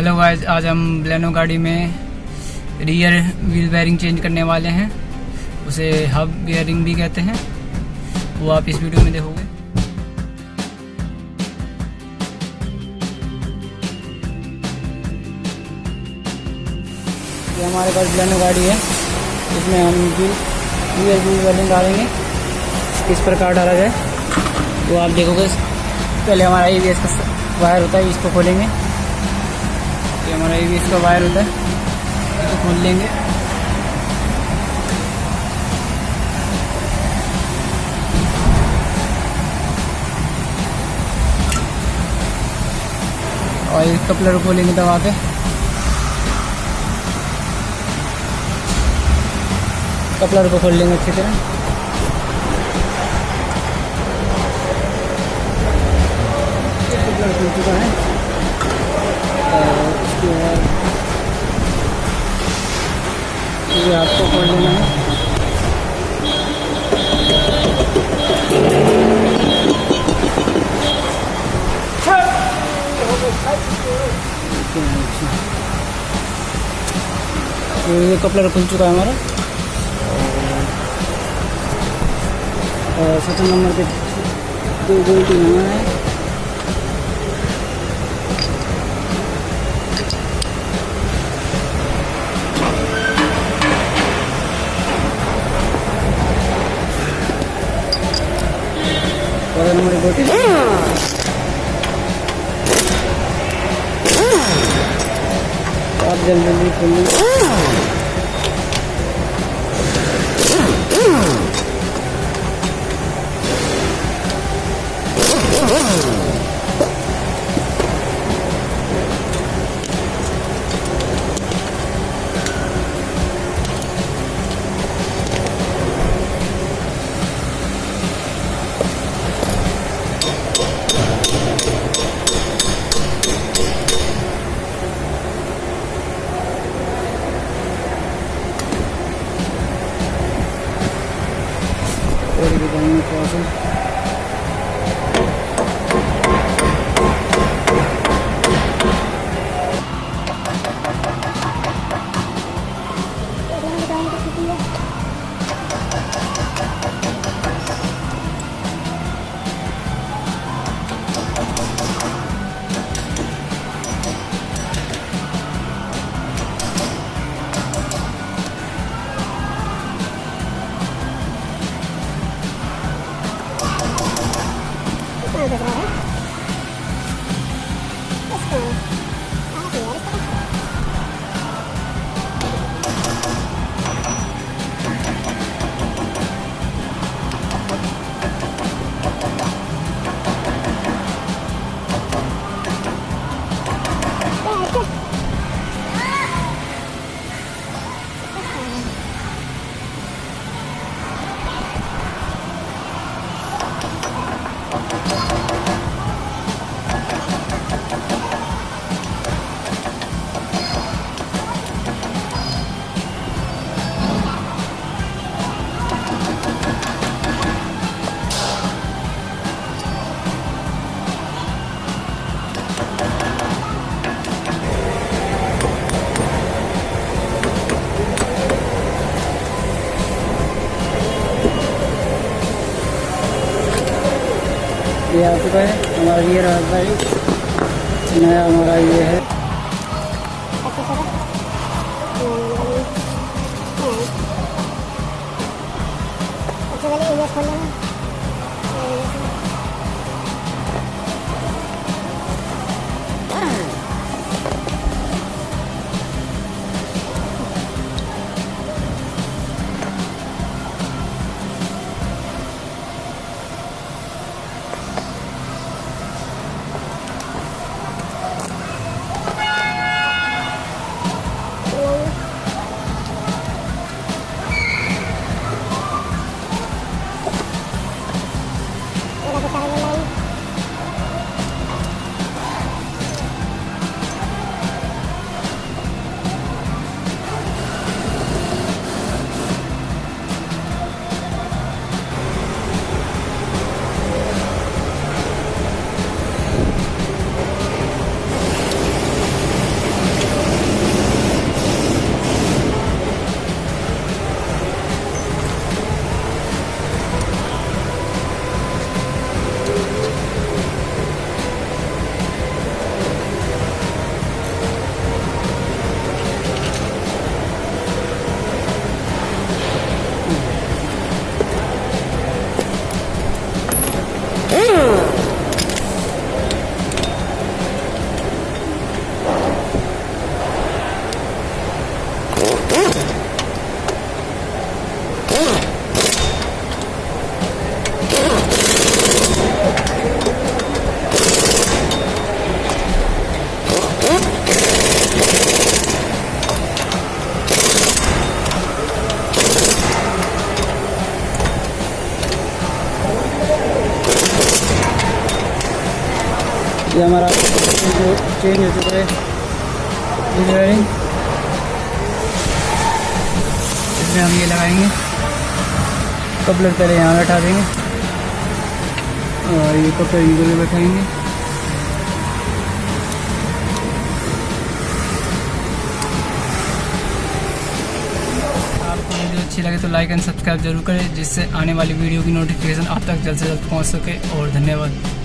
Hello guys, आज हम Baleno गाड़ी में रियर व्हील बेयरिंग चेंज करने वाले हैं। उसे हब बेयरिंग भी कहते हैं। वो आप इस वीडियो में देखोगे। ये हमारे पास बलेनो गाड़ी है। इसमें हम रियर व्हील बेयरिंग डालेंगे। किस प्रकार डाला जाए वो आप देखोगे। पहले हमारा ABS का वायर होता है, इसको खोलेंगे। ये हमारा ABS का वायर होता है, इसको खोल लेंगे। और इस कपलर को खोलेंगे दबा के। कपलर को खोल लेंगे अच्छी तरह। कपलर खुल चुका है और उसके बाद ये आपको खोल लेना है। तो ये कपलर खुल चुका है हमारा। और 7 नंबर पे 2 बोल्ट लगाना है। और हमारे बोल्ट आप जल्दी खोल लीजिए। और भी जाएंगे थोड़ा सा। ये आ चुका है हमारा ये रास्ता नया हमारा ये है। ये हमारा जो चेंज हो चुका है इंजीनियरिंग, इसमें हम ये लगाएंगे कपलर पहले यहाँ बैठा देंगे और ये कपलर इधर में बैठाएंगे। आपको वीडियो अच्छी लगे तो लाइक एंड सब्सक्राइब जरूर करें, जिससे आने वाली वीडियो की नोटिफिकेशन आप तक जल्द से जल्द पहुँच सके। और धन्यवाद।